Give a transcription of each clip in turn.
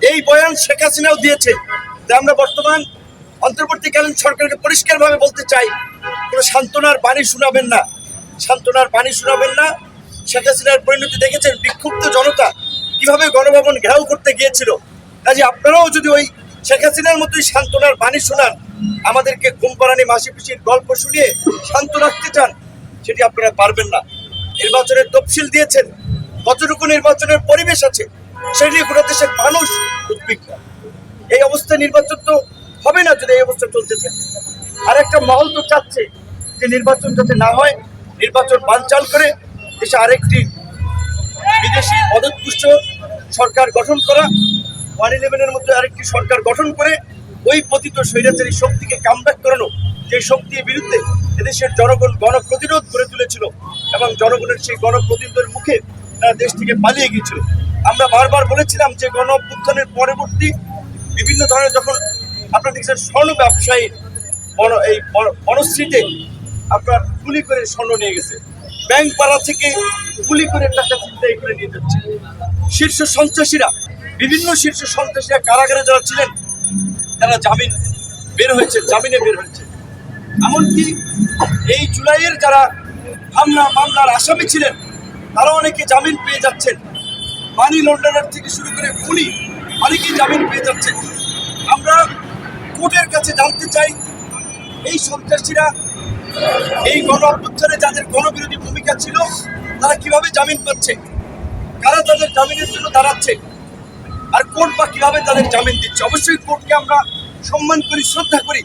এই বয়ান শেখ হাসিনাও দিয়েছে। আমরা বর্তমান অন্তর্বর্তীকালীন সরকারকে পরিষ্কারভাবে বলতে চাই, কোনো সান্ত্বনার বাণী শোনাবেন না, সান্ত্বনার বাণী শোনাবেন না। শেখ হাসিনার পরিণতি দেখেছেন, বিক্ষুব্ধ জনতা কিভাবে গণভবন ঘেরাও করতে গিয়েছিল। কাজে আপনারাও যদি ওই শেখ হাসিনার মতোই সান্ত্বনার বাণী শোনান, আমাদেরকে ঘুম পাড়ানি মাসি পিসির গল্প শুনিয়ে শান্ত রাখতে চান, সেটি আপনারা পারবেন না। নির্বাচনের তফসিল দিয়েছেন, কতটুকু নির্বাচনের পরিবেশ আছে সেই নিয়ে গোটা দেশের মানুষ উদ্বিগ্ন। এই অবস্থায় নির্বাচন তো হবে না যদি এই অবস্থা চলতে থাকে। আর একটা মহল তো চাচ্ছে যে নির্বাচন যাতে না হয়, নির্বাচন বানচাল করে দেশে আরেকটি বিদেশি মদতপুষ্ট সরকার গঠন করা, 111-এর মধ্যে আরেকটি সরকার গঠন করে ওই পতিত স্বৈরাচারী শক্তিকে কামব্যাক করানো, যে শক্তির বিরুদ্ধে এদেশের জনগণ গণপ্রতিরোধ গড়ে তুলেছিল এবং জনগণের সেই গণপ্রতিরোধের মুখে তারা দেশ থেকে পালিয়ে গিয়েছিল। আমরা বারবার বলেছিলাম যে গণ অভ্যুত্থানের পরবর্তী বিভিন্ন ধরনের, যখন আপনারা দেখছেন স্বর্ণ ব্যবসায়ী এই বনশ্রীতে আপনার গুলি করে স্বর্ণ নিয়ে গেছে, ব্যাংক পাড়া থেকে গুলি করে টাকা ছিনতাই করে নিয়ে যাচ্ছে। শীর্ষ সন্ত্রাসীরা, বিভিন্ন শীর্ষ সন্ত্রাসীরা কারাগারে যারা ছিলেন তারা জামিনে বের হয়েছে। এমনকি এই জুলাইয়ের যারা মামলার আসামি ছিলেন তারা অনেকে জামিন পেয়ে যাচ্ছেন। মানি লন্ডারের থেকে শুরু করে খুনি অনেকেই জামিন পেয়ে যাচ্ছেন। আমরা কোর্টের কাছে জানতে চাই, এই সন্ত্রাসীরা এই গণ অভ্যুত্থানে যাদের গণবিরোধী ভূমিকা ছিল তারা কিভাবে জামিন পাচ্ছে, কারা তাদের জামিনের জন্য দাঁড়াচ্ছে, আর কোর্ট বা কিভাবে তাদের জামিন দিচ্ছে। অবশ্যই কোর্টকে আমরা সম্মান করি, শ্রদ্ধা করি,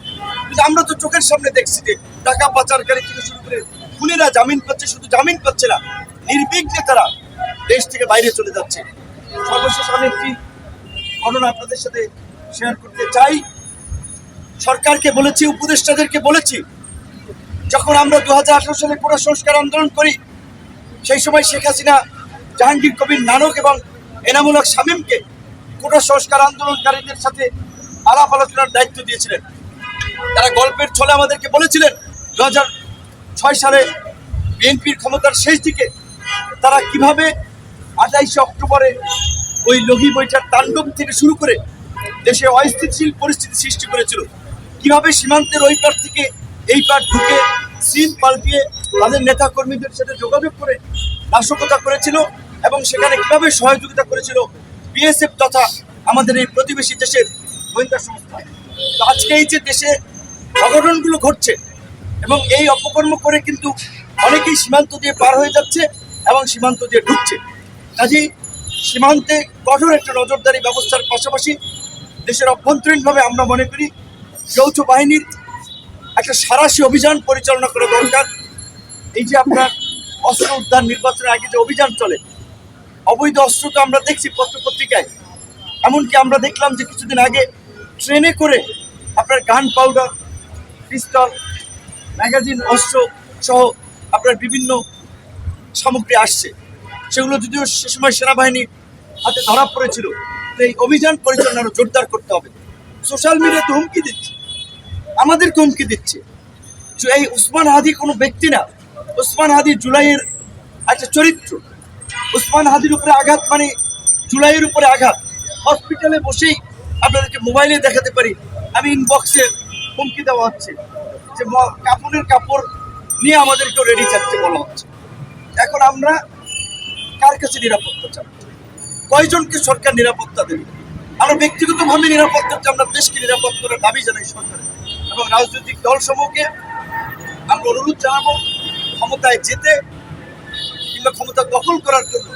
কিন্তু আমরা তো চোখের সামনে দেখছি যে টাকা পাচারকারী থেকে শুরু করে খুনিরা জামিন পাচ্ছে। শুধু জামিন পাচ্ছে না, নির্বিঘ্নে তারা দেশ থেকে বাইরে চলে যাচ্ছে। সর্বশেষ আমি একটি ঘটনা আপনাদের সাথে শেয়ার করতে চাই। সরকারকে বলেছি, উপদেষ্টাদেরকে বলেছি, যখন আমরা 2018 সালে কোটা সংস্কার আন্দোলন করি, সেই সময় শেখ হাসিনা জাহাঙ্গীর কবির নানক এবং এনামুল হক শামীমকে কোটা সংস্কার আন্দোলনকারীদের সাথে আলাপ আলোচনার দায়িত্ব দিয়েছিলেন। তারা গল্পের ছলে আমাদেরকে বলেছিলেন 2006 সালে বিএনপির ক্ষমতার শেষ দিকে তারা কিভাবে 28 অক্টোবরে ওই লগি বৈঠার তাণ্ডব থেকে শুরু করে দেশে অস্থিতিশীল পরিস্থিতি সৃষ্টি করেছিল, কিভাবে সীমান্তের ওই পার থেকে এই পার ঢুকে সিম পাল্টিয়ে তাদের নেতা কর্মীদের সাথে যোগাযোগ করে নাশকতা করেছিল এবং সেখানে কিভাবে সহযোগিতা করেছিল বিএসএফ তথা আমাদের এই প্রতিবেশী দেশের গোয়েন্দা সংস্থা। তো আজকে এই যে দেশে অঘটনগুলো ঘটছে এবং এই অপকর্ম করে কিন্তু অনেকেই সীমান্ত দিয়ে পার হয়ে যাচ্ছে এবং সীমান্ত দিয়ে ঢুকছে। কাজেই সীমান্তে কঠোর একটা নজরদারি ব্যবস্থার পাশাপাশি দেশের অভ্যন্তরীণভাবে আমরা মনে করি যৌথ বাহিনীর একটা সাঁড়াশি অভিযান পরিচালনা করা দরকার। এই যে আপনার অস্ত্র উদ্ধার, নির্বাচনের আগে যে অভিযান চলে, অবৈধ অস্ত্র তো আমরা দেখছি পত্রপত্রিকায়। এমনকি আমরা দেখলাম যে কিছুদিন আগে ট্রেনে করে আপনার গান পাউডার, পিস্তল, ম্যাগাজিন, অস্ত্র সহ আপনার বিভিন্ন সামগ্রী আসছে। সেগুলো যদিও সে সময় সেনাবাহিনীর হাতে ধরা পড়েছিল। তো এই অভিযান পরিচালনা আরো জোরদার করতে হবে। সোশ্যাল মিডিয়াতে হুমকি দিচ্ছে, আমাদেরকে হুমকি দিচ্ছে। এই উসমান হাদি কোনো ব্যক্তি না, উসমান হাদি জুলাইয়ের একটা চরিত্র। উসমান হাদির উপরে আঘাত মানে জুলাইয়ের উপরে আঘাত। হসপিটালে বসেই আপনাদেরকে মোবাইলে দেখাতে পারি, আমি ইনবক্সে হুমকি দেওয়া হচ্ছে যে কাপড়ের কাপড় নিয়ে আমাদেরকেও রেডি থাকতে বলা হচ্ছে। এখন আমরা কার কাছে নিরাপত্তা চাই? কয়জনকে সরকার নিরাপত্তা দেবে? আমরা ব্যক্তিগতভাবে নিরাপত্তা চাই, আমরা দেশকে নিরাপত্তা করার দাবি জানাই সরকারের এবং রাজনৈতিক দলসমূহকে আমরা অনুরোধ জানাবো ক্ষমতায় যেতে কিংবা ক্ষমতা দখল করার জন্য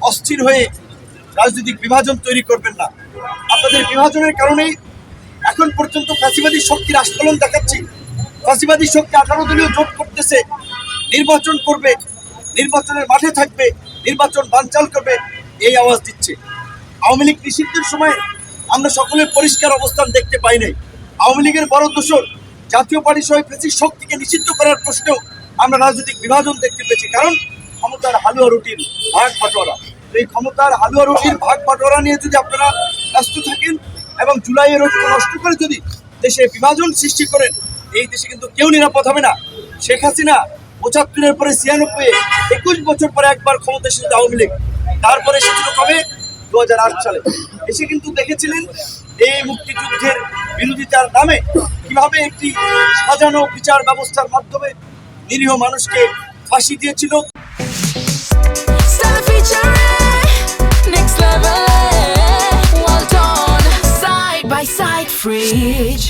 অস্থির হয়ে রাজনৈতিক বিভাজন তৈরি করবেন না। আপনাদের বিভাজনের কারণেই এখন পর্যন্ত ফ্যাসিবাদী শক্তির আস্ফলন দেখাচ্ছি। ফ্যাসিবাদী শক্তি 18 দলীয় জোট করতেছে, নির্বাচন করবে, নির্বাচনের মাঠে থাকবে, নির্বাচন বানচাল করবে, এই আওয়াজ দিচ্ছে। আওয়ামী লীগ নিষিদ্ধের সময় আমরা সকলের পরিষ্কার অবস্থান দেখতে পাই নাই। আওয়ামী লীগের বড় দোষর জাতীয় পার্টি সহ ফ্যাসিস্ট শক্তিকে নিষিদ্ধ করার প্রশ্নেও আমরা রাজনৈতিক বিভাজন দেখতে পেয়েছি, কারণ ক্ষমতার হালুয়া রুটির ভাগ বাটোয়ারা। এই ক্ষমতার হালুয়া রুটির ভাগ বাটোয়ারা নিয়ে যদি আপনারা ব্যস্ত থাকেন এবং জুলাইয়ের ঐক্য নষ্ট করে যদি দেশে বিভাজন সৃষ্টি করেন, এই দেশে কিন্তু কেউ নিরাপদ হবে না। শেখ হাসিনা 75-এর পরে 96-এ 21 বছর পরে একবার ক্ষমতা এসেছিল আওয়ামী লীগ, তারপরে এসেছিল কবে 2008 সালে এসে কিন্তু দেখেছিলেন এই মুক্তিযুদ্ধের বিরোধিতার নামে কিভাবে একটি সাজানো বিচার ব্যবস্থার মাধ্যমে নিরীহ মানুষকে ফাঁসি দিয়েছিল। Stella featuring next level, well done, side by side, Fridge.